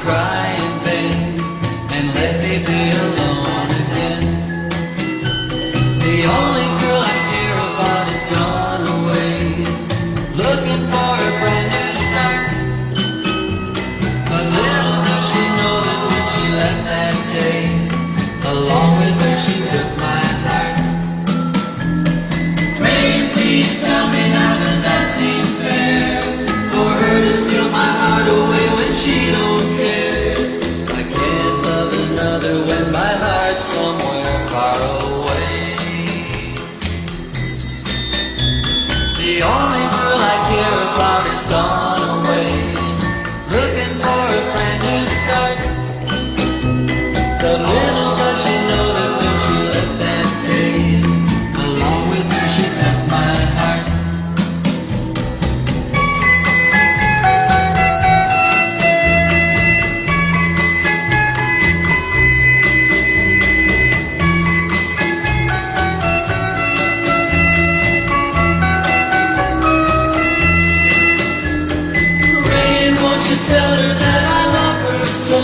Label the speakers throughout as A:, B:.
A: cry in vain and let me be alone again. The only girl I care about is gone away, looking for a brand new start. But little does she know that when she left that day, along with her she took my heart. Rain, please tell me now, does that seem fair? For her to steal my heart away when she don't care. I can't love another when my heart's somewhere far away. The only girl I care about is gone away, looking for a brand new start. But little does she know that when she left that day, along with her she took my heart. Rain, won't you tell her that I love her so?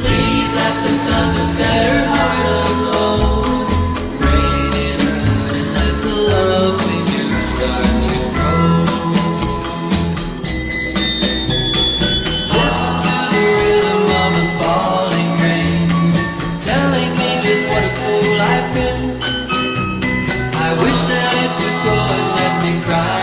A: Please ask the sun to set her heart aglow. Rain in her heart and let the love with you start to grow. Listen to the rhythm of the falling rain, telling me just what a fool I've been. I wish that it could go and let me cry